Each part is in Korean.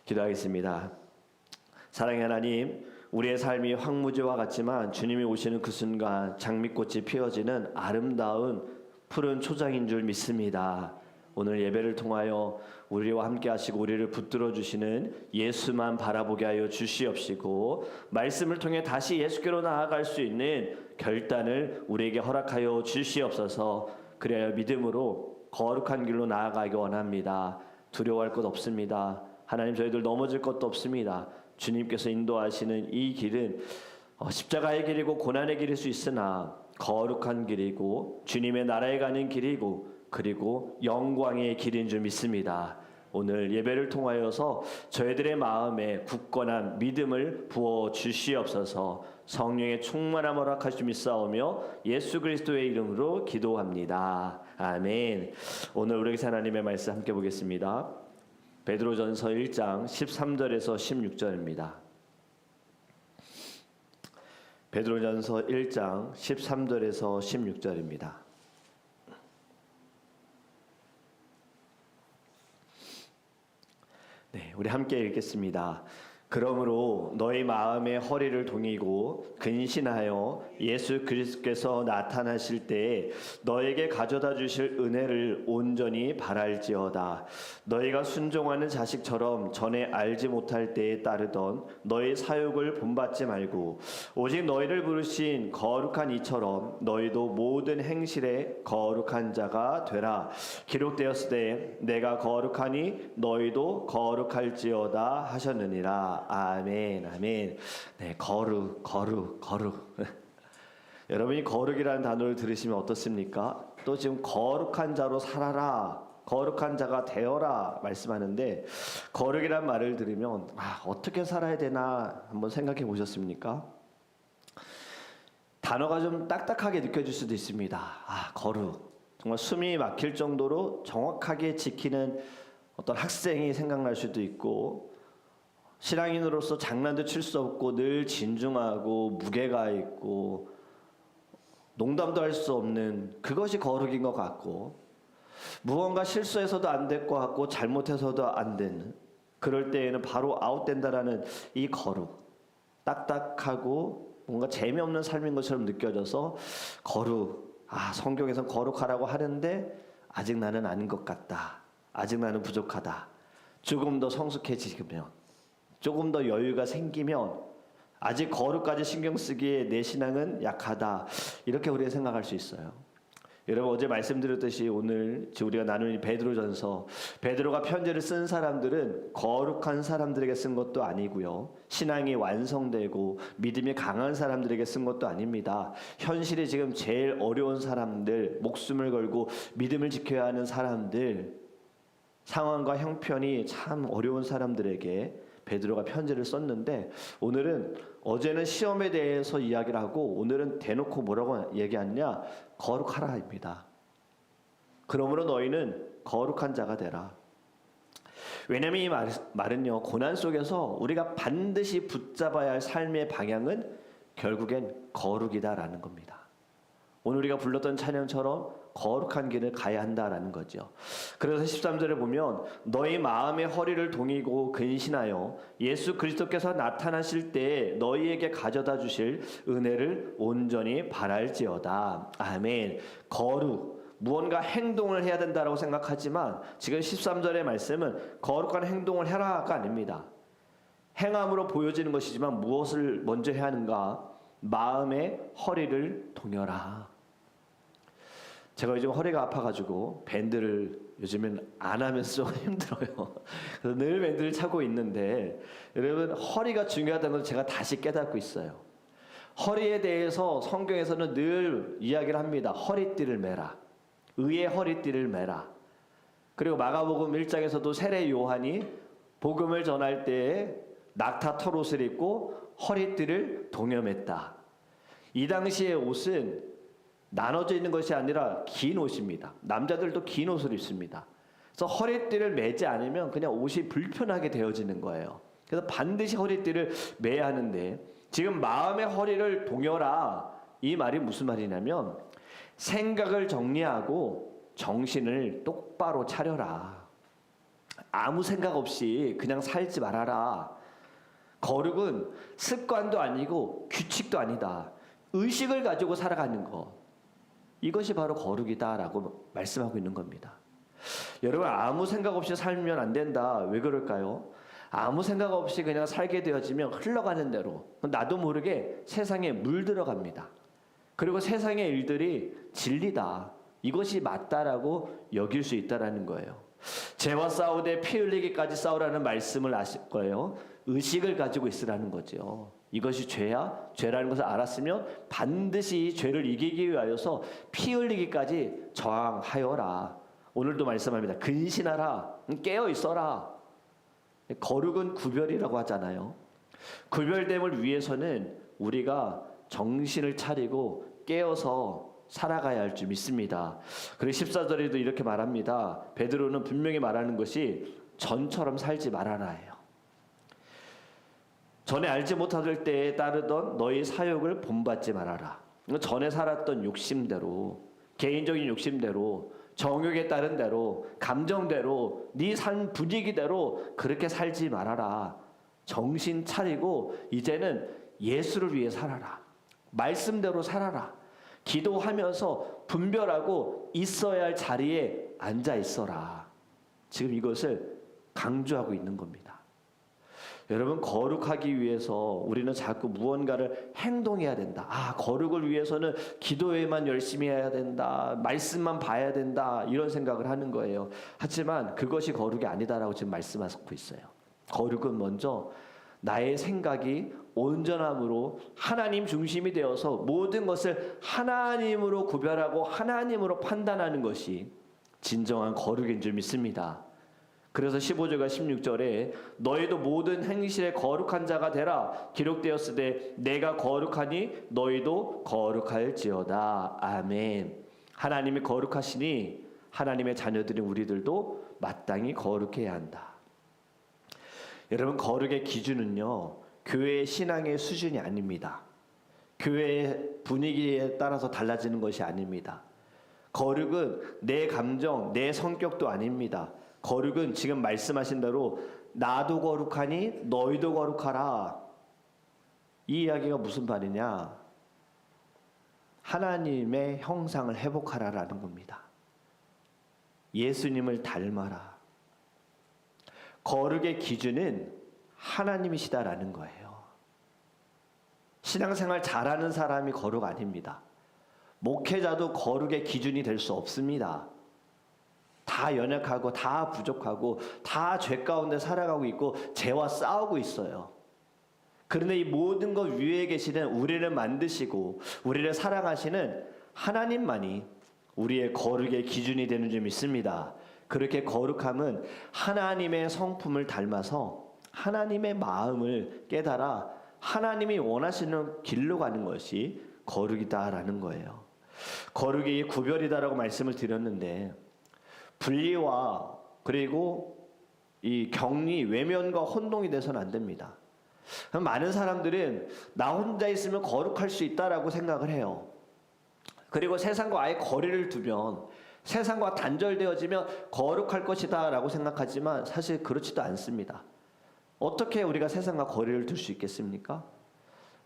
기도하겠습니다. 사랑의 하나님, 우리의 삶이 황무지와 같지만 주님이 오시는 그 순간 장미꽃이 피어지는 아름다운 푸른 초장인 줄 믿습니다. 오늘 예배를 통하여 우리와 함께 하시고 우리를 붙들어 주시는 예수만 바라보게 하여 주시옵시고, 말씀을 통해 다시 예수께로 나아갈 수 있는 결단을 우리에게 허락하여 주시옵소서. 그래야 믿음으로 거룩한 길로 나아가기 원합니다. 두려워할 것 없습니다. 하나님, 저희들 넘어질 것도 없습니다. 주님께서 인도하시는 이 길은 십자가의 길이고 고난의 길일 수 있으나 거룩한 길이고 주님의 나라에 가는 길이고 그리고 영광의 길인 줄 믿습니다. 오늘 예배를 통하여서 저희들의 마음에 굳건한 믿음을 부어 주시옵소서. 성령의 충만함을 허락하시 믿사오며 예수 그리스도의 이름으로 기도합니다. 아멘. 오늘 우리 하나님의 말씀 함께 보겠습니다. 베드로전서 1장 13절에서 16절입니다. 베드로전서 1장 13절에서 16절입니다. 네, 우리 함께 읽겠습니다. 그러므로 너희 마음의 허리를 동이고 근신하여 예수 그리스도께서 나타나실 때에 너에게 가져다 주실 은혜를 온전히 바랄지어다. 너희가 순종하는 자식처럼 전에 알지 못할 때에 따르던 너희 사욕을 본받지 말고 오직 너희를 부르신 거룩한 이처럼 너희도 모든 행실에 거룩한 자가 되라. 기록되었으되 내가 거룩하니 너희도 거룩할지어다 하셨느니라. 아멘, 아멘. 네, 거룩. 여러분이 거룩이라는 단어를 들으시면 어떻습니까? 또 지금 거룩한 자로 살아라, 거룩한 자가 되어라 말씀하는데, 거룩이란 말을 들으면 어떻게 살아야 되나 한번 생각해 보셨습니까? 단어가 좀 딱딱하게 느껴질 수도 있습니다. 거룩. 정말 숨이 막힐 정도로 정확하게 지키는 어떤 학생이 생각날 수도 있고, 신앙인으로서 장난도 칠 수 없고 늘 진중하고 무게가 있고 농담도 할 수 없는 그것이 거룩인 것 같고, 무언가 실수해서도 안 될 것 같고 잘못해서도 안 되는, 그럴 때에는 바로 아웃된다라는 이 거룩, 딱딱하고 뭔가 재미없는 삶인 것처럼 느껴져서 거룩, 성경에서 거룩하라고 하는데 아직 나는 아닌 것 같다, 아직 나는 부족하다, 조금 더 성숙해지면, 조금 더 여유가 생기면, 아직 거룩까지 신경 쓰기에 내 신앙은 약하다, 이렇게 우리가 생각할 수 있어요. 여러분, 어제 말씀드렸듯이 오늘 우리가 나누는 베드로전서, 베드로가 편지를 쓴 사람들은 거룩한 사람들에게 쓴 것도 아니고요, 신앙이 완성되고 믿음이 강한 사람들에게 쓴 것도 아닙니다. 현실이 지금 제일 어려운 사람들, 목숨을 걸고 믿음을 지켜야 하는 사람들, 상황과 형편이 참 어려운 사람들에게 베드로가 편지를 썼는데, 오늘은, 어제는 시험에 대해서 이야기를 하고 오늘은 대놓고 뭐라고 얘기하느냐, 거룩하라입니다. 그러므로 너희는 거룩한 자가 되라. 왜냐하면 이 말은요, 고난 속에서 우리가 반드시 붙잡아야 할 삶의 방향은 결국엔 거룩이다라는 겁니다. 오늘 우리가 불렀던 찬양처럼 거룩한 길을 가야 한다라는 거죠. 그래서 13절에 보면 너희 마음의 허리를 동이고 근신하여 예수 그리스도께서 나타나실 때에 너희에게 가져다 주실 은혜를 온전히 바랄지어다. 아멘. 거룩, 무언가 행동을 해야 된다라고 생각하지만 지금 13절의 말씀은 거룩한 행동을 해라가 아닙니다. 행함으로 보여지는 것이지만 무엇을 먼저 해야 하는가? 마음의 허리를 동여라. 제가 요즘 허리가 아파가지고 밴드를 요즘엔 안 하면서 힘들어요. 그래서 늘 밴드를 차고 있는데, 여러분, 허리가 중요하다는 걸 제가 다시 깨닫고 있어요. 허리에 대해서 성경에서는 늘 이야기를 합니다. 허리띠를 매라. 의의 허리띠를 매라. 그리고 마가복음 1장에서도 세례 요한이 복음을 전할 때에 낙타 털옷을 입고 허리띠를 동여맸다. 이 당시의 옷은 나눠져 있는 것이 아니라 긴 옷입니다. 남자들도 긴 옷을 입습니다. 그래서 허리띠를 매지 않으면 그냥 옷이 불편하게 되어지는 거예요. 그래서 반드시 허리띠를 매야 하는데, 지금 마음의 허리를 동여라, 이 말이 무슨 말이냐면 생각을 정리하고 정신을 똑바로 차려라. 아무 생각 없이 그냥 살지 말아라. 거룩은 습관도 아니고 규칙도 아니다. 의식을 가지고 살아가는 것. 이것이 바로 거룩이다라고 말씀하고 있는 겁니다. 여러분, 아무 생각 없이 살면 안 된다. 왜 그럴까요? 아무 생각 없이 그냥 살게 되어지면 흘러가는 대로 나도 모르게 세상에 물들어갑니다. 그리고 세상의 일들이 진리다. 이것이 맞다라고 여길 수 있다라는 거예요. 죄와 싸우되 피 흘리기까지 싸우라는 말씀을 아실 거예요. 의식을 가지고 있으라는 거죠. 이것이 죄야? 죄라는 것을 알았으면 반드시 죄를 이기기 위하여서 피 흘리기까지 저항하여라. 오늘도 말씀합니다. 근신하라. 깨어 있어라. 거룩은 구별이라고 하잖아요. 구별됨을 위해서는 우리가 정신을 차리고 깨어서 살아가야 할 줄 믿습니다. 그리고 14절에도 이렇게 말합니다. 베드로는 분명히 말하는 것이 전처럼 살지 말아라예요. 전에 알지 못하던 때에 따르던 너희 사욕을 본받지 말아라. 전에 살았던 욕심대로, 개인적인 욕심대로, 정욕에 따른 대로, 감정대로, 네 삶 분위기대로 그렇게 살지 말아라. 정신 차리고 이제는 예수를 위해 살아라. 말씀대로 살아라. 기도하면서 분별하고 있어야 할 자리에 앉아 있어라. 지금 이것을 강조하고 있는 겁니다. 여러분, 거룩하기 위해서 우리는 자꾸 무언가를 행동해야 된다. 거룩을 위해서는 기도에만 열심히 해야 된다. 말씀만 봐야 된다. 이런 생각을 하는 거예요. 하지만 그것이 거룩이 아니다라고 지금 말씀하고 있어요. 거룩은 먼저 나의 생각이 온전함으로 하나님 중심이 되어서 모든 것을 하나님으로 구별하고 하나님으로 판단하는 것이 진정한 거룩인 줄 믿습니다. 그래서 15절과 16절에 너희도 모든 행실에 거룩한 자가 되라 기록되었으되 내가 거룩하니 너희도 거룩할지어다. 아멘. 하나님이 거룩하시니 하나님의 자녀들인 우리들도 마땅히 거룩해야 한다. 여러분, 거룩의 기준은요, 교회의 신앙의 수준이 아닙니다. 교회의 분위기에 따라서 달라지는 것이 아닙니다. 거룩은 내 감정, 내 성격도 아닙니다. 거룩은 지금 말씀하신 대로 나도 거룩하니 너희도 거룩하라. 이 이야기가 무슨 말이냐? 하나님의 형상을 회복하라라는 겁니다. 예수님을 닮아라. 거룩의 기준은 하나님이시다라는 거예요. 신앙생활 잘하는 사람이 거룩 아닙니다. 목회자도 거룩의 기준이 될 수 없습니다. 다 연약하고 다 부족하고 다 죄 가운데 살아가고 있고 죄와 싸우고 있어요. 그런데 이 모든 것 위에 계시는 우리를 만드시고 우리를 사랑하시는 하나님만이 우리의 거룩의 기준이 되는 줄 믿습니다. 그렇게 거룩함은 하나님의 성품을 닮아서 하나님의 마음을 깨달아 하나님이 원하시는 길로 가는 것이 거룩이다라는 거예요. 거룩이 구별이다라고 말씀을 드렸는데 분리와 그리고 이 격리, 외면과 혼동이 돼서는 안 됩니다. 많은 사람들은 나 혼자 있으면 거룩할 수 있다라고 생각을 해요. 그리고 세상과 아예 거리를 두면 세상과 단절되어지면 거룩할 것이다 라고 생각하지만 사실 그렇지도 않습니다. 어떻게 우리가 세상과 거리를 둘 수 있겠습니까?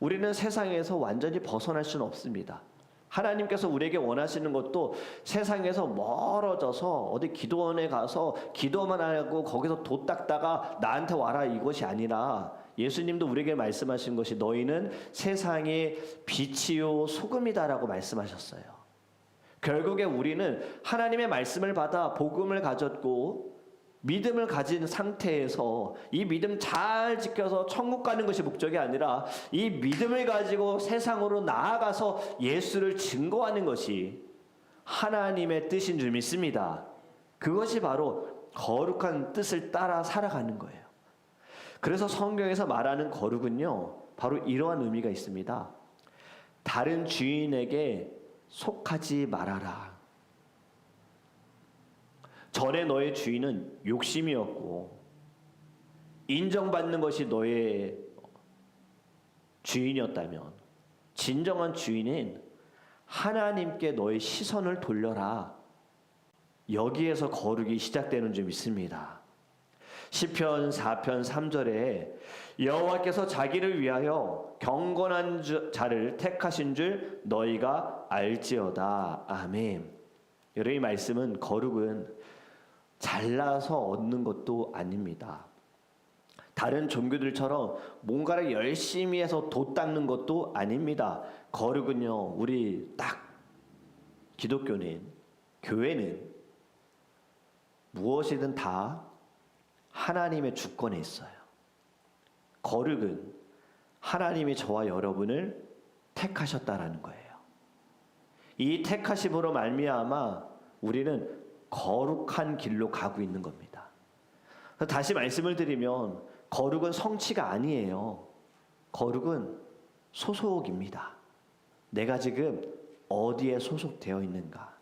우리는 세상에서 완전히 벗어날 수는 없습니다. 하나님께서 우리에게 원하시는 것도 세상에서 멀어져서 어디 기도원에 가서 기도만 하고 거기서 도 닦다가 나한테 와라 이것이 아니라 예수님도 우리에게 말씀하신 것이 너희는 세상의 빛이요 소금이다라고 말씀하셨어요. 결국에 우리는 하나님의 말씀을 받아 복음을 가졌고 믿음을 가진 상태에서 이 믿음 잘 지켜서 천국 가는 것이 목적이 아니라 이 믿음을 가지고 세상으로 나아가서 예수를 증거하는 것이 하나님의 뜻인 줄 믿습니다. 그것이 바로 거룩한 뜻을 따라 살아가는 거예요. 그래서 성경에서 말하는 거룩은요, 바로 이러한 의미가 있습니다. 다른 주인에게 속하지 말아라. 전에 너의 주인은 욕심이었고 인정받는 것이 너의 주인이었다면 진정한 주인은 하나님께 너의 시선을 돌려라. 여기에서 거룩이 시작되는 줄 믿습니다. 시편 4편 3절에 여호와께서 자기를 위하여 경건한 자를 택하신 줄 너희가 알지어다. 아멘. 여러분, 이 말씀은 거룩은 잘나서 얻는 것도 아닙니다. 다른 종교들처럼 뭔가를 열심히 해서 도 닦는 것도 아닙니다. 거룩은요, 우리 딱 기독교는, 교회는 무엇이든 다 하나님의 주권에 있어요. 거룩은 하나님이 저와 여러분을 택하셨다라는 거예요. 이 택하심으로 말미암아 우리는 거룩한 길로 가고 있는 겁니다. 다시 말씀을 드리면 거룩은 성취가 아니에요. 거룩은 소속입니다. 내가 지금 어디에 소속되어 있는가?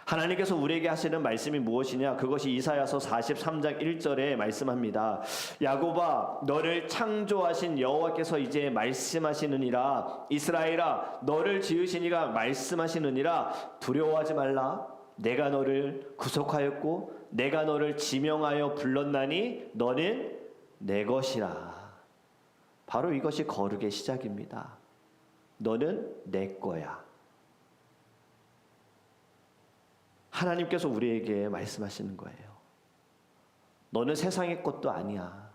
하나님께서 우리에게 하시는 말씀이 무엇이냐? 그것이 이사야서 43장 1절에 말씀합니다. 야곱아, 너를 창조하신 여호와께서 이제 말씀하시느니라. 이스라엘아, 너를 지으신 이가 말씀하시느니라. 두려워하지 말라. 내가 너를 구속하였고 내가 너를 지명하여 불렀나니 너는 내 것이라. 바로 이것이 거룩의 시작입니다. 너는 내 거야. 하나님께서 우리에게 말씀하시는 거예요. 너는 세상의 것도 아니야.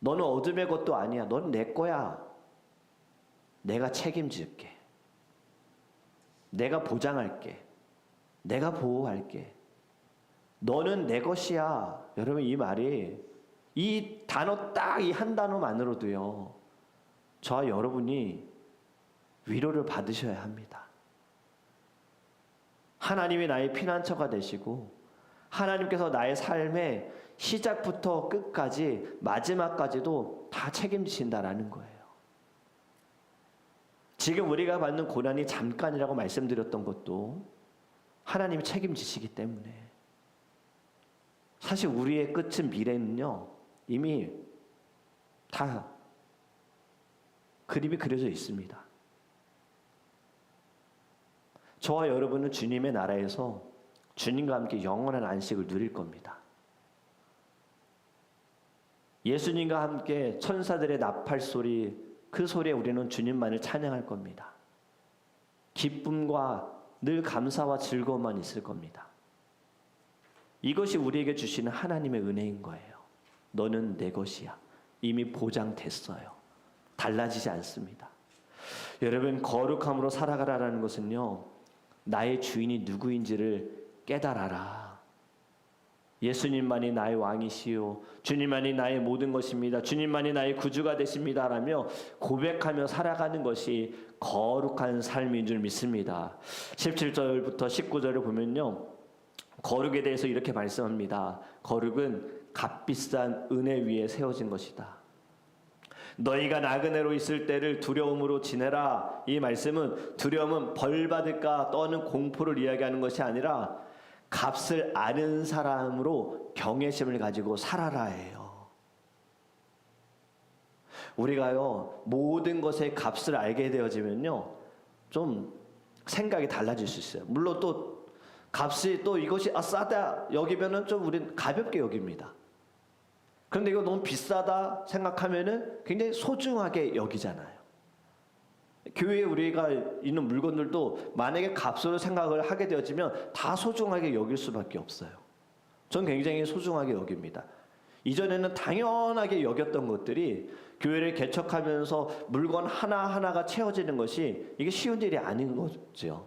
너는 어둠의 것도 아니야. 너는 내 거야. 내가 책임질게. 내가 보장할게. 내가 보호할게. 너는 내 것이야. 여러분, 이 말이, 이 단어 딱 이 한 단어만으로도요, 저와 여러분이 위로를 받으셔야 합니다. 하나님이 나의 피난처가 되시고 하나님께서 나의 삶의 시작부터 끝까지 마지막까지도 다 책임지신다라는 거예요. 지금 우리가 받는 고난이 잠깐이라고 말씀드렸던 것도 하나님이 책임지시기 때문에, 사실 우리의 끝은, 미래는요, 이미 다 그림이 그려져 있습니다. 저와 여러분은 주님의 나라에서 주님과 함께 영원한 안식을 누릴 겁니다. 예수님과 함께 천사들의 나팔 소리, 그 소리에 우리는 주님만을 찬양할 겁니다. 기쁨과 늘 감사와 즐거움만 있을 겁니다. 이것이 우리에게 주시는 하나님의 은혜인 거예요. 너는 내 것이야. 이미 보장됐어요. 달라지지 않습니다. 여러분, 거룩함으로 살아가라는 것은요, 나의 주인이 누구인지를 깨달아라. 예수님만이 나의 왕이시요 주님만이 나의 모든 것입니다. 주님만이 나의 구주가 되십니다. 라며 고백하며 살아가는 것이 거룩한 삶인 줄 믿습니다. 17절부터 19절을 보면요, 거룩에 대해서 이렇게 말씀합니다. 거룩은 값비싼 은혜 위에 세워진 것이다. 너희가 나그네로 있을 때를 두려움으로 지내라. 이 말씀은, 두려움은 벌 받을까 떠는 공포를 이야기하는 것이 아니라 값을 아는 사람으로 경외심을 가지고 살아라예요. 우리가요, 모든 것의 값을 알게 되어지면요, 좀 생각이 달라질 수 있어요. 물론 또 값이 또 이것이 싸다 여기면은 좀 우리는 가볍게 여깁니다. 그런데 이거 너무 비싸다 생각하면은 굉장히 소중하게 여기잖아요. 교회에 우리가 있는 물건들도 만약에 값으로 생각을 하게 되어지면 다 소중하게 여길 수밖에 없어요. 전 굉장히 소중하게 여깁니다. 이전에는 당연하게 여겼던 것들이 교회를 개척하면서 물건 하나하나가 채워지는 것이 이게 쉬운 일이 아닌 거죠.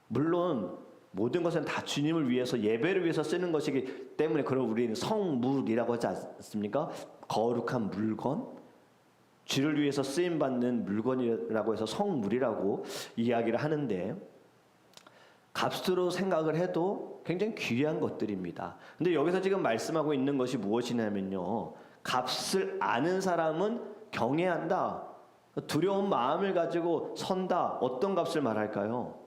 물론 모든 것은 다 주님을 위해서, 예배를 위해서 쓰는 것이기 때문에, 그걸 우리는 성물이라고 하지 않습니까? 거룩한 물건, 주를 위해서 쓰임받는 물건이라고 해서 성물이라고 이야기를 하는데, 값으로 생각을 해도 굉장히 귀한 것들입니다. 근데 여기서 지금 말씀하고 있는 것이 무엇이냐면요, 값을 아는 사람은 경외한다, 두려운 마음을 가지고 선다. 어떤 값을 말할까요?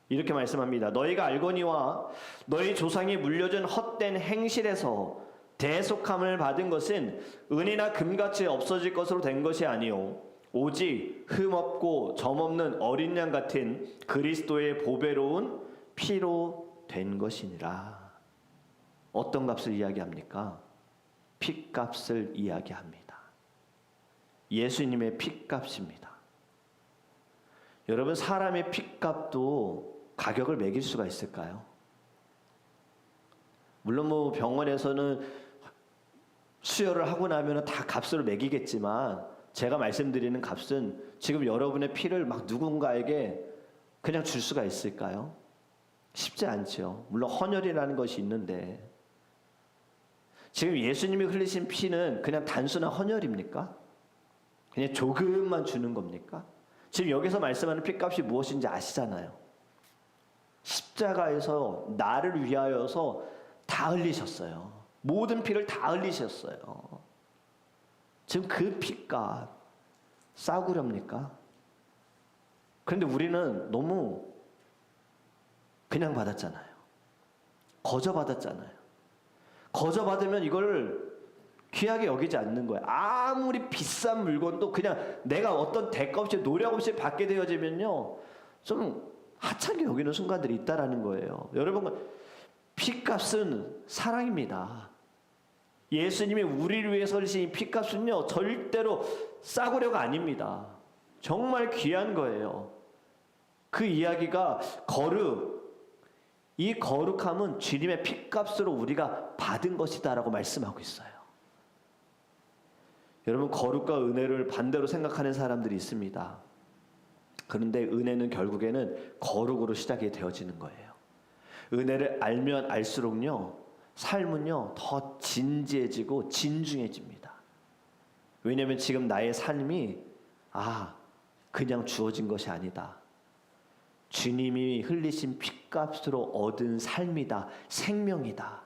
이렇게 말씀합니다. 너희가 알거니와 너희 조상이 물려준 헛된 행실에서 대속함을 받은 것은 은이나 금같이 없어질 것으로 된 것이 아니요 오직 흠없고 점없는 어린 양 같은 그리스도의 보배로운 피로 된 것이니라. 어떤 값을 이야기합니까? 핏값을 이야기합니다. 예수님의 핏값입니다. 여러분, 사람의 핏값도 가격을 매길 수가 있을까요? 물론 뭐 병원에서는 수혈을 하고 나면 다 값을 매기겠지만, 제가 말씀드리는 값은 지금 여러분의 피를 막 누군가에게 그냥 줄 수가 있을까요? 쉽지 않죠. 물론 헌혈이라는 것이 있는데, 지금 예수님이 흘리신 피는 그냥 단순한 헌혈입니까? 그냥 조금만 주는 겁니까? 지금 여기서 말씀하는 피값이 무엇인지 아시잖아요. 십자가에서 나를 위하여서 다 흘리셨어요. 모든 피를 다 흘리셨어요. 지금 그 피값 싸구렵니까? 그런데 우리는 너무 그냥 받았잖아요. 거저 받았잖아요. 거저 받으면 이걸 귀하게 여기지 않는 거예요. 아무리 비싼 물건도 그냥 내가 어떤 대가 없이 노력 없이 받게 되어지면요, 좀 하찮게 여기는 순간들이 있다라는 거예요. 여러분, 피값은 사랑입니다. 예수님이 우리를 위해서 흘리신 피값은요, 절대로 싸구려가 아닙니다. 정말 귀한 거예요. 그 이야기가 이 거룩함은 주님의 피값으로 우리가 받은 것이다라고 말씀하고 있어요. 여러분, 거룩과 은혜를 반대로 생각하는 사람들이 있습니다. 그런데 은혜는 결국에는 거룩으로 시작이 되어지는 거예요. 은혜를 알면 알수록요, 삶은요 더 진지해지고 진중해집니다. 왜냐하면 지금 나의 삶이 그냥 주어진 것이 아니다. 주님이 흘리신 핏값으로 얻은 삶이다. 생명이다.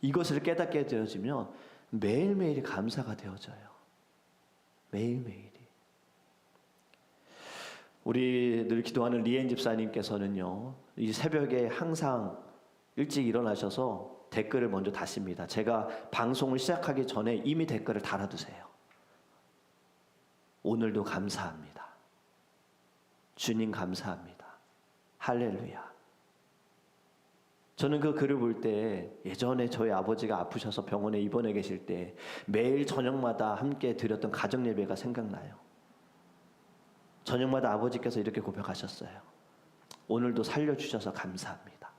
이것을 깨닫게 되어지면 매일매일이 감사가 되어져요. 매일매일이. 우리 늘 기도하는 리엔 집사님께서는요, 이 새벽에 항상 일찍 일어나셔서 댓글을 먼저 다십니다. 제가 방송을 시작하기 전에 이미 댓글을 달아두세요. 오늘도 감사합니다. 주님 감사합니다. 할렐루야. 저는 그 글을 볼 때 예전에 저희 아버지가 아프셔서 병원에 입원해 계실 때 매일 저녁마다 함께 드렸던 가정 예배가 생각나요. 저녁마다 아버지께서 이렇게 고백하셨어요. 오늘도 살려주셔서 감사합니다.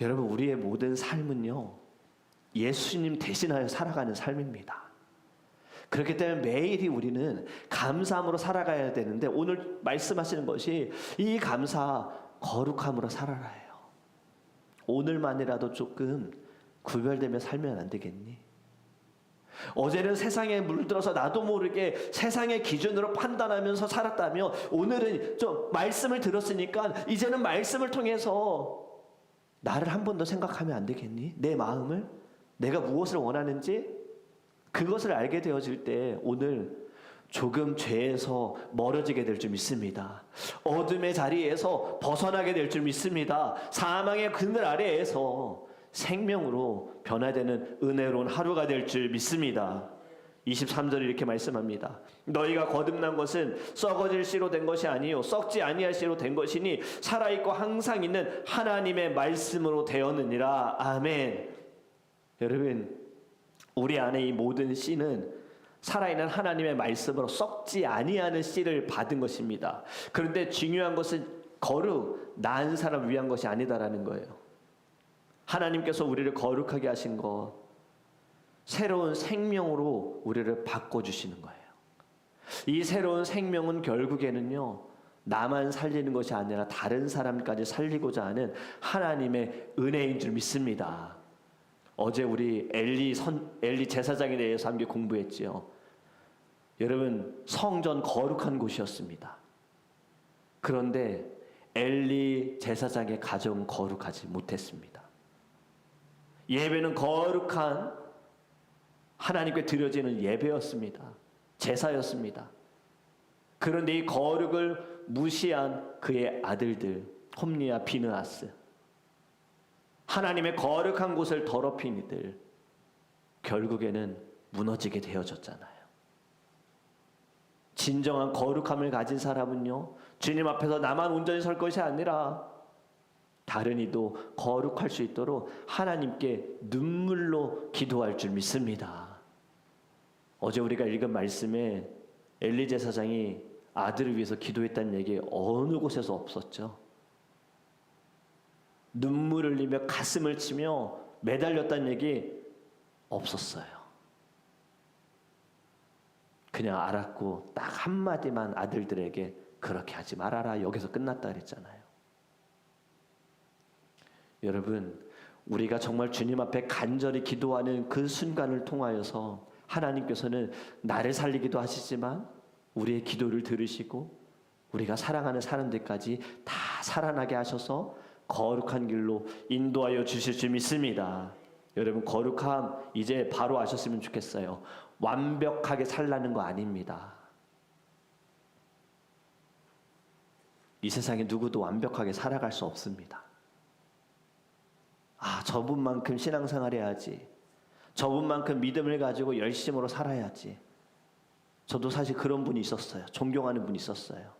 여러분, 우리의 모든 삶은요, 예수님 대신하여 살아가는 삶입니다. 그렇기 때문에 매일이 우리는 감사함으로 살아가야 되는데, 오늘 말씀하시는 것이 이 감사, 거룩함으로 살아라요. 오늘만이라도 조금 구별되며 살면 안 되겠니? 어제는 세상에 물들어서 나도 모르게 세상의 기준으로 판단하면서 살았다며, 오늘은 좀 말씀을 들었으니까 이제는 말씀을 통해서 나를 한 번 더 생각하면 안 되겠니? 내 마음을, 내가 무엇을 원하는지 그것을 알게 되어질 때 오늘 조금 죄에서 멀어지게 될 줄 믿습니다. 어둠의 자리에서 벗어나게 될 줄 믿습니다. 사망의 그늘 아래에서 생명으로 변화되는 은혜로운 하루가 될 줄 믿습니다. 23절에 이렇게 말씀합니다. 너희가 거듭난 것은 썩어질 씨로 된 것이 아니요 썩지 아니할 씨로 된 것이니 살아있고 항상 있는 하나님의 말씀으로 되었느니라. 아멘. 여러분, 우리 안에 이 모든 씨는 살아있는 하나님의 말씀으로 썩지 아니하는 씨를 받은 것입니다. 그런데 중요한 것은 거룩, 나은 사람을 위한 것이 아니다라는 거예요. 하나님께서 우리를 거룩하게 하신 것, 새로운 생명으로 우리를 바꿔주시는 거예요. 이 새로운 생명은 결국에는요, 나만 살리는 것이 아니라 다른 사람까지 살리고자 하는 하나님의 은혜인 줄 믿습니다. 어제 우리 엘리 제사장에 대해서 함께 공부했지요. 여러분, 성전 거룩한 곳이었습니다. 그런데 엘리 제사장의 가정은 거룩하지 못했습니다. 예배는 거룩한 하나님께 드려지는 예배였습니다. 제사였습니다. 그런데 이 거룩을 무시한 그의 아들들 홈리와 비느하스, 하나님의 거룩한 곳을 더럽힌 이들, 결국에는 무너지게 되어졌잖아요. 진정한 거룩함을 가진 사람은요, 주님 앞에서 나만 온전히 설 것이 아니라 다른 이도 거룩할 수 있도록 하나님께 눈물로 기도할 줄 믿습니다. 어제 우리가 읽은 말씀에 엘리 제사장이 아들을 위해서 기도했다는 얘기 어느 곳에서 없었죠. 눈물을 흘리며 가슴을 치며 매달렸다는 얘기 없었어요. 그냥 알았고 딱 한마디만 아들들에게 그렇게 하지 말아라, 여기서 끝났다 그랬잖아요. 여러분, 우리가 정말 주님 앞에 간절히 기도하는 그 순간을 통하여서 하나님께서는 나를 살리기도 하시지만 우리의 기도를 들으시고 우리가 사랑하는 사람들까지 다 살아나게 하셔서 거룩한 길로 인도하여 주실 줄 믿습니다. 여러분, 거룩함 이제 바로 아셨으면 좋겠어요. 완벽하게 살라는 거 아닙니다. 이 세상에 누구도 완벽하게 살아갈 수 없습니다. 저분만큼 신앙생활 해야지, 저분만큼 믿음을 가지고 열심으로 살아야지. 저도 사실 그런 분이 있었어요. 존경하는 분이 있었어요.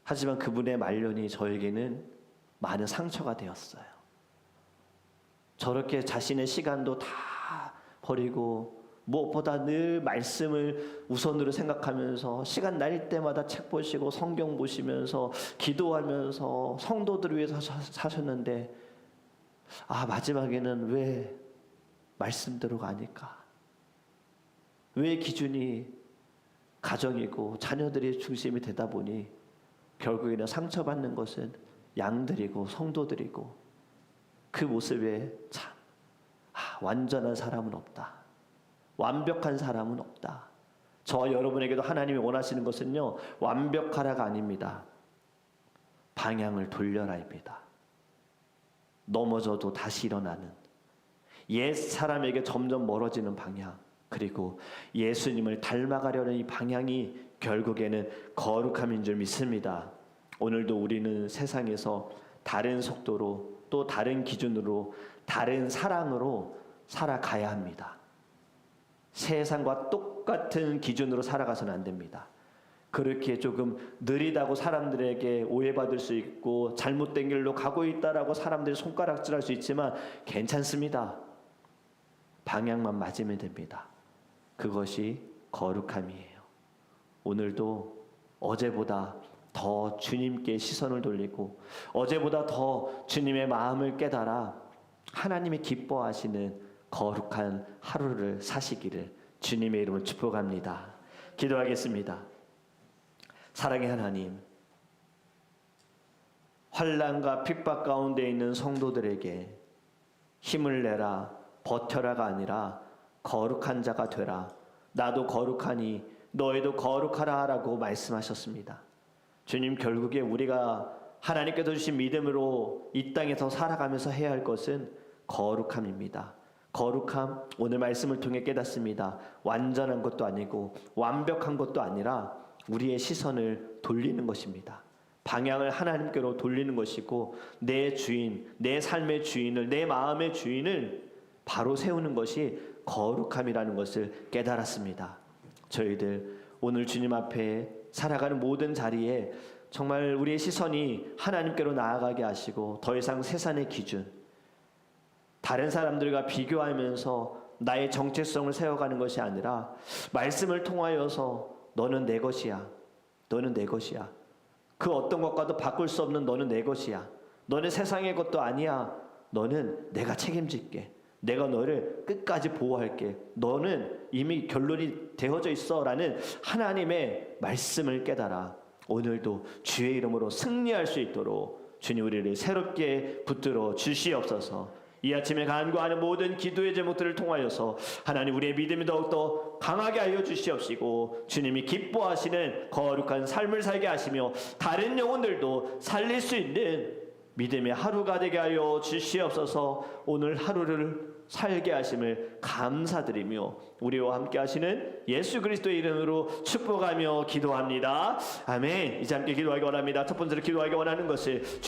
하지만 그분의 말년이 저에게는 많은 상처가 되었어요. 저렇게 자신의 시간도 다 버리고 무엇보다 늘 말씀을 우선으로 생각하면서 시간 날 때마다 책 보시고 성경 보시면서 기도하면서 성도들을 위해서 사셨는데 마지막에는 왜 말씀대로가 아닐까? 왜 기준이 가정이고 자녀들이 중심이 되다 보니 결국에는 상처받는 것은 양들이고 성도들이고, 그 모습에 참 완전한 사람은 없다, 완벽한 사람은 없다. 저와 여러분에게도 하나님이 원하시는 것은요, 완벽하라가 아닙니다. 방향을 돌려라입니다. 넘어져도 다시 일어나는, 옛 사람에게 점점 멀어지는 방향, 그리고 예수님을 닮아가려는 이 방향이 결국에는 거룩함인 줄 믿습니다. 오늘도 우리는 세상에서 다른 속도로, 또 다른 기준으로, 다른 사랑으로 살아가야 합니다. 세상과 똑같은 기준으로 살아가서는 안 됩니다. 그렇게 조금 느리다고 사람들에게 오해받을 수 있고 잘못된 길로 가고 있다라고 사람들이 손가락질할 수 있지만 괜찮습니다. 방향만 맞으면 됩니다. 그것이 거룩함이에요. 오늘도 어제보다 더 주님께 시선을 돌리고 어제보다 더 주님의 마음을 깨달아 하나님이 기뻐하시는 거룩한 하루를 사시기를 주님의 이름으로 축복합니다. 기도하겠습니다. 사랑의 하나님, 환난과 핍박 가운데 있는 성도들에게 힘을 내라, 버텨라가 아니라 거룩한 자가 되라, 나도 거룩하니 너희도 거룩하라 라고 말씀하셨습니다. 주님, 결국에 우리가 하나님께서 주신 믿음으로 이 땅에서 살아가면서 해야 할 것은 거룩함입니다. 거룩함, 오늘 말씀을 통해 깨닫습니다. 완전한 것도 아니고 완벽한 것도 아니라 우리의 시선을 돌리는 것입니다. 방향을 하나님께로 돌리는 것이고 내 주인, 내 삶의 주인을, 내 마음의 주인을 바로 세우는 것이 거룩함이라는 것을 깨달았습니다. 저희들 오늘 주님 앞에 살아가는 모든 자리에 정말 우리의 시선이 하나님께로 나아가게 하시고 더 이상 세상의 기준, 다른 사람들과 비교하면서 나의 정체성을 세워가는 것이 아니라 말씀을 통하여서 너는 내 것이야, 너는 내 것이야, 그 어떤 것과도 바꿀 수 없는 너는 내 것이야, 너는 세상의 것도 아니야, 너는 내가 책임질게, 내가 너를 끝까지 보호할게, 너는 이미 결론이 되어져 있어 라는 하나님의 말씀을 깨달아 오늘도 주의 이름으로 승리할 수 있도록 주님 우리를 새롭게 붙들어 주시옵소서. 이 아침에 간구하는 모든 기도의 제목들을 통하여서 하나님 우리의 믿음이 더욱더 강하게 하여 주시옵시고 주님이 기뻐하시는 거룩한 삶을 살게 하시며 다른 영혼들도 살릴 수 있는 믿음의 하루가 되게 하여 주시옵소서. 오늘 하루를 살게 하심을 감사드리며 우리와 함께 하시는 예수 그리스도의 이름으로 축복하며 기도합니다. 아멘. 이제 함께 기도하기 원합니다. 첫 번째로 기도하기 원하는 것을